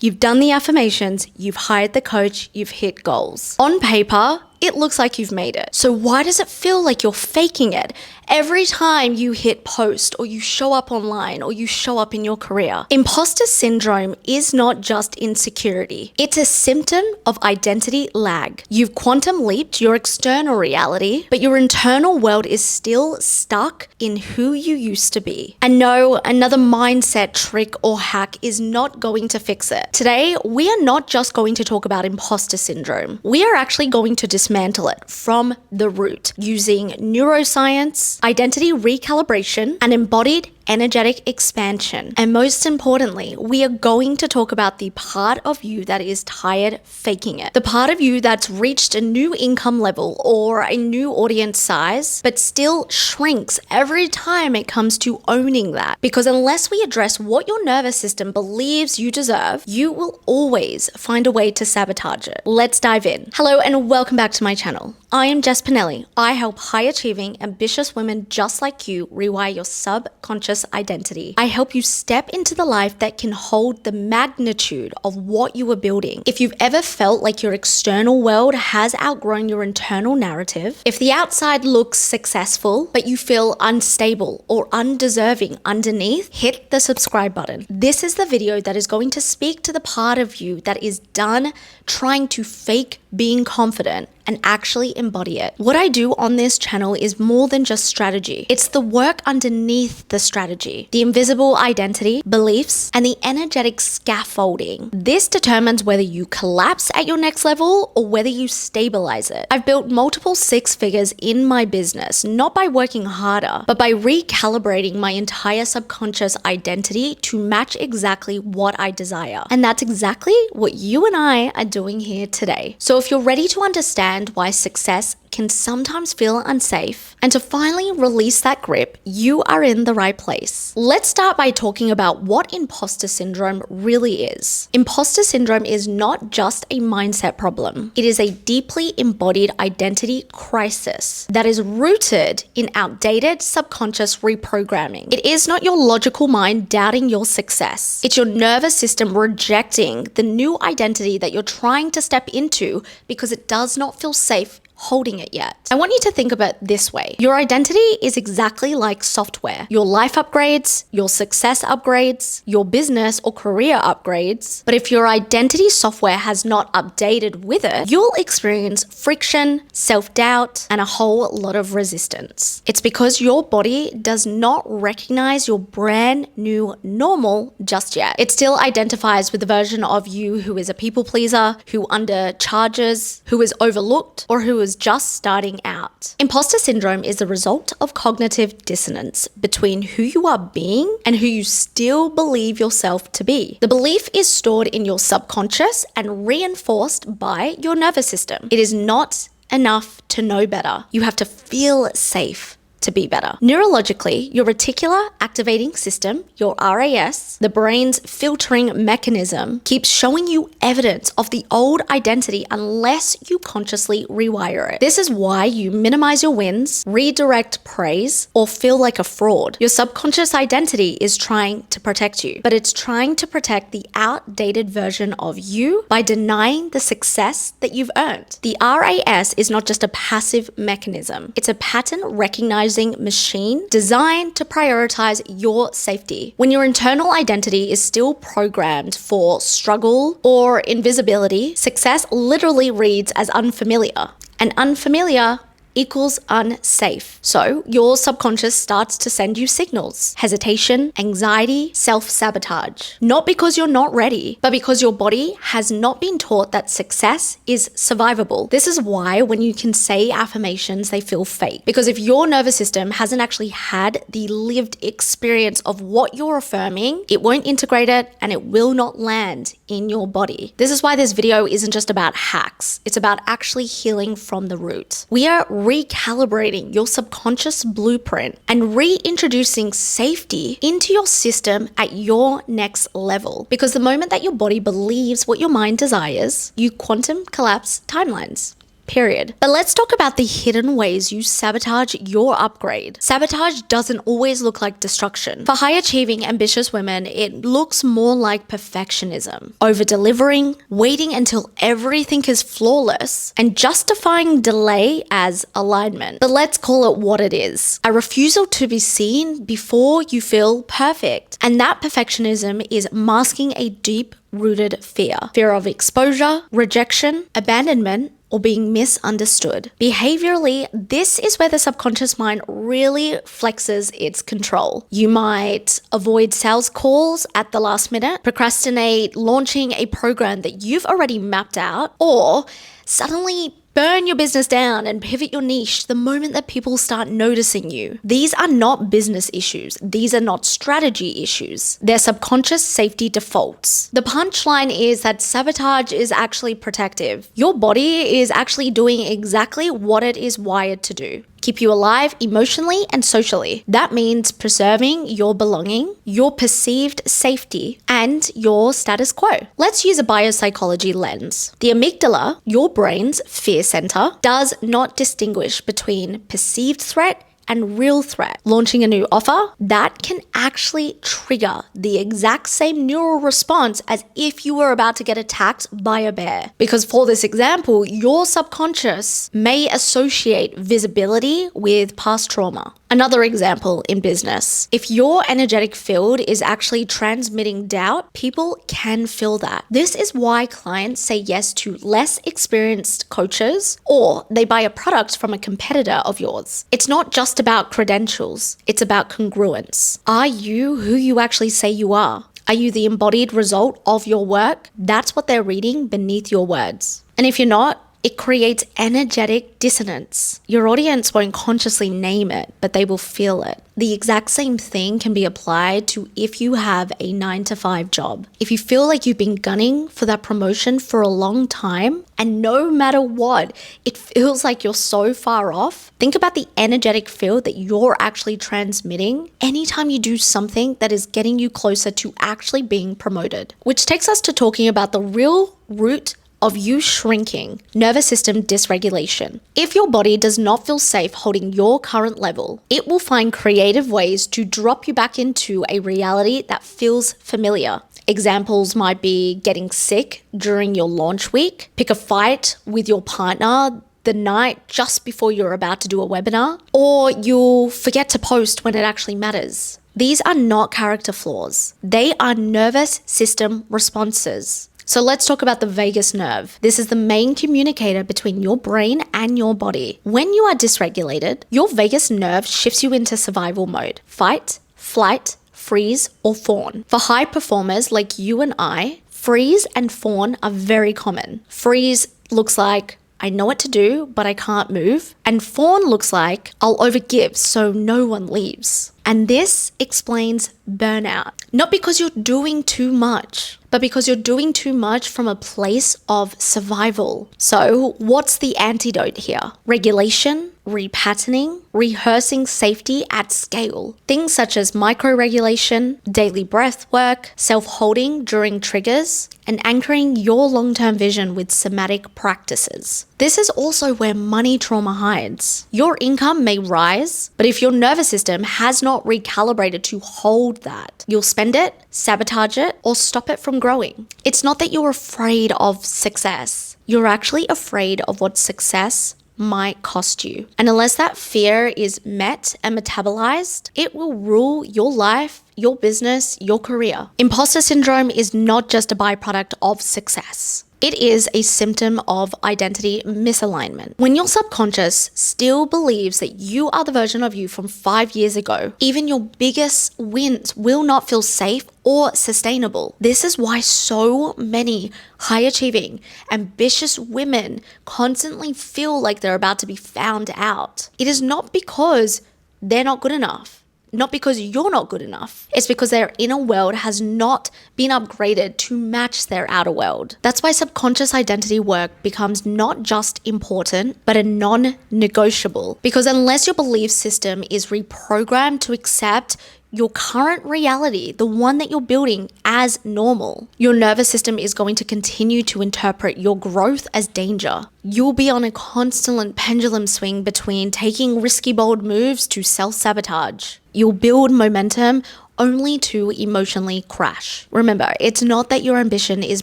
You've done the affirmations, you've hired the coach, you've hit goals. On paper, it looks like you've made it. So why does it feel like you're faking it every time you hit post or you show up online or you show up in your career? Imposter syndrome is not just insecurity. It's a symptom of identity lag. You've quantum leaped your external reality, but your internal world is still stuck in who you used to be. And no, another mindset trick or hack is not going to fix it. Today, we are not just going to talk about imposter syndrome. We are actually going to dismantle it from the root using neuroscience, identity recalibration, and embodied energetic expansion. And most importantly, we are going to talk about the part of you that is tired faking it. The part of you that's reached a new income level or a new audience size, but still shrinks every time it comes to owning that. Because unless we address what your nervous system believes you deserve, you will always find a way to sabotage it. Let's dive in. Hello and welcome back to my channel. I am Jess Pinili. I help high-achieving, ambitious women just like you rewire your subconscious identity. I help you step into the life that can hold the magnitude of what you are building. If you've ever felt like your external world has outgrown your internal narrative, if the outside looks successful, but you feel unstable or undeserving underneath, hit the subscribe button. This is the video that is going to speak to the part of you that is done trying to fake being confident and actually embody it. What I do on this channel is more than just strategy. It's the work underneath the strategy, the invisible identity, beliefs, and the energetic scaffolding. This determines whether you collapse at your next level or whether you stabilize it. I've built multiple six figures in my business, not by working harder, but by recalibrating my entire subconscious identity to match exactly what I desire. And that's exactly what you and I are doing here today. So if you're ready to understand why success can sometimes feel unsafe and to finally release that grip, you are in the right place. Let's start by talking about what imposter syndrome really is. Imposter syndrome is not just a mindset problem. It is a deeply embodied identity crisis that is rooted in outdated subconscious reprogramming. It is not your logical mind doubting your success. It's your nervous system rejecting the new identity that you're trying to step into because it does not feel safe holding it yet. I want you to think about it this way. Your identity is exactly like software. Your life upgrades, your success upgrades, your business or career upgrades. But if your identity software has not updated with it, you'll experience friction, self-doubt, and a whole lot of resistance. It's because your body does not recognize your brand new normal just yet. It still identifies with the version of you who is a people pleaser, who undercharges, who is overlooked, or who is just starting out. Imposter syndrome is the result of cognitive dissonance between who you are being and who you still believe yourself to be. The belief is stored in your subconscious and reinforced by your nervous system. It is not enough to know better. You have to feel safe to be better. Neurologically, your reticular activating system, your RAS, the brain's filtering mechanism, keeps showing you evidence of the old identity unless you consciously rewire it. This is why you minimize your wins, redirect praise, or feel like a fraud. Your subconscious identity is trying to protect you, but it's trying to protect the outdated version of you by denying the success that you've earned. The RAS is not just a passive mechanism. It's a pattern recognizing machine designed to prioritize your safety. When your internal identity is still programmed for struggle or invisibility, success literally reads as unfamiliar. And unfamiliar equals unsafe. So your subconscious starts to send you signals: hesitation, anxiety, self-sabotage. Not because you're not ready, but because your body has not been taught that success is survivable. This is why when you can say affirmations, they feel fake. Because if your nervous system hasn't actually had the lived experience of what you're affirming, it won't integrate it and it will not land in your body. This is why this video isn't just about hacks. It's about actually healing from the root. We are recalibrating your subconscious blueprint and reintroducing safety into your system at your next level. Because the moment that your body believes what your mind desires, you quantum collapse timelines. period. But let's talk about the hidden ways you sabotage your upgrade. Sabotage doesn't always look like destruction. For high-achieving, ambitious women, it looks more like perfectionism, over-delivering, waiting until everything is flawless, and justifying delay as alignment. But let's call it what it is. A refusal to be seen before you feel perfect. And that perfectionism is masking a deep-rooted fear. Fear of exposure, rejection, abandonment, or being misunderstood. Behaviorally, this is where the subconscious mind really flexes its control. You might avoid sales calls at the last minute, procrastinate launching a program that you've already mapped out, or suddenly burn your business down and pivot your niche the moment that people start noticing you. These are not business issues. These are not strategy issues. They're subconscious safety defaults. The punchline is that sabotage is actually protective. Your body is actually doing exactly what it is wired to do. Keep you alive emotionally and socially. That means preserving your belonging, your perceived safety, and your status quo. Let's use a biopsychology lens. The amygdala, your brain's fear center, does not distinguish between perceived threat and real threat. Launching a new offer, that can actually trigger the exact same neural response as if you were about to get attacked by a bear. Because for this example, your subconscious may associate visibility with past trauma. Another example in business. If your energetic field is actually transmitting doubt, people can feel that. This is why clients say yes to less experienced coaches, or they buy a product from a competitor of yours. It's not just about credentials, it's about congruence. Are you who you actually say you are? Are you the embodied result of your work? That's what they're reading beneath your words. And if you're not, it creates energetic dissonance. Your audience won't consciously name it, but they will feel it. The exact same thing can be applied to if you have a 9-to-5 job. If you feel like you've been gunning for that promotion for a long time, and no matter what, it feels like you're so far off, think about the energetic field that you're actually transmitting anytime you do something that is getting you closer to actually being promoted. Which takes us to talking about the real root of you shrinking, nervous system dysregulation. If your body does not feel safe holding your current level, it will find creative ways to drop you back into a reality that feels familiar. Examples might be getting sick during your launch week, pick a fight with your partner the night just before you're about to do a webinar, or you'll forget to post when it actually matters. These are not character flaws. They are nervous system responses. So let's talk about the vagus nerve. This is the main communicator between your brain and your body. When you are dysregulated, your vagus nerve shifts you into survival mode. Fight, flight, freeze, or fawn. For high performers like you and I, freeze and fawn are very common. Freeze looks like, I know what to do, but I can't move. And fawn looks like, I'll overgive so no one leaves. And this explains burnout. Not because you're doing too much, but because you're doing too much from a place of survival. So what's the antidote here? Regulation, repatterning, rehearsing safety at scale. Things such as micro-regulation, daily breath work, self-holding during triggers, and anchoring your long-term vision with somatic practices. This is also where money trauma hides. Your income may rise, but if your nervous system has not recalibrated to hold that, you'll spend it, sabotage it, or stop it from growing. It's not that you're afraid of success. You're actually afraid of what success might cost you. And unless that fear is met and metabolized, it will rule your life, your business, your career. Imposter syndrome is not just a byproduct of success. It is a symptom of identity misalignment. When your subconscious still believes that you are the version of you from 5 years ago, even your biggest wins will not feel safe or sustainable. This is why so many high-achieving, ambitious women constantly feel like they're about to be found out. It is not because they're not good enough. Not because you're not good enough. It's because their inner world has not been upgraded to match their outer world. That's why subconscious identity work becomes not just important, but a non-negotiable. Because unless your belief system is reprogrammed to accept your current reality, the one that you're building, as normal. Your nervous system is going to continue to interpret your growth as danger. You'll be on a constant pendulum swing between taking risky, bold moves to self-sabotage. You'll build momentum only to emotionally crash. Remember, it's not that your ambition is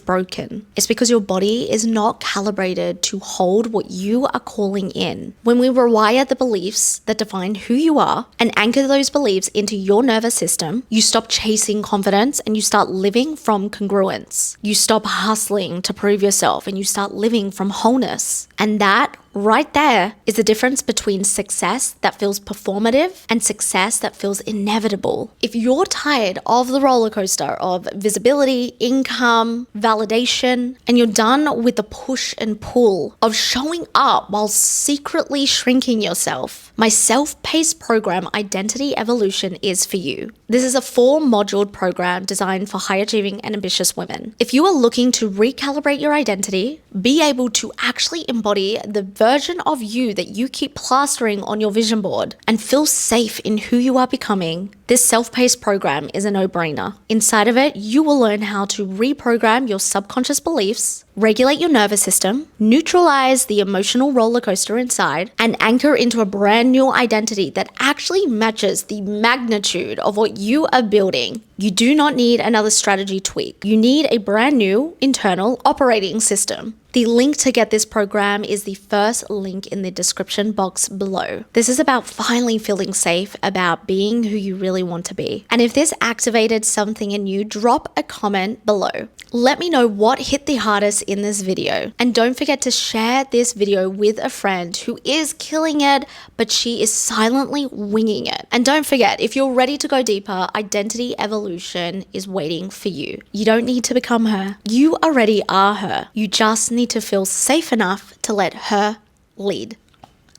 broken. It's because your body is not calibrated to hold what you are calling in. When we rewire the beliefs that define who you are and anchor those beliefs into your nervous system, you stop chasing confidence and you start living from congruence. You stop hustling to prove yourself and you start living from wholeness. And that right there is the difference between success that feels performative and success that feels inevitable. If you're tired of the roller coaster of visibility, income, validation, and you're done with the push and pull of showing up while secretly shrinking yourself, my self-paced program, Identity Evolution, is for you. This is a 4-module program designed for high-achieving and ambitious women. If you are looking to recalibrate your identity, be able to actually embody the version of you that you keep plastering on your vision board, and feel safe in who you are becoming, this self-paced program is a no-brainer. Inside of it, you will learn how to reprogram your subconscious beliefs, regulate your nervous system, neutralize the emotional roller coaster inside, and anchor into a brand new identity that actually matches the magnitude of what you are building. You do not need another strategy tweak. You need a brand new internal operating system. The link to get this program is the first link in the description box below. This is about finally feeling safe about being who you really want to be. And if this activated something in you, drop a comment below. Let me know what hit the hardest in this video. And don't forget to share this video with a friend who is killing it, but she is silently winging it. And don't forget, if you're ready to go deeper, Identity Evolution is waiting for you. You don't need to become her. You already are her. You just need to feel safe enough to let her lead.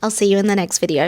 I'll see you in the next video.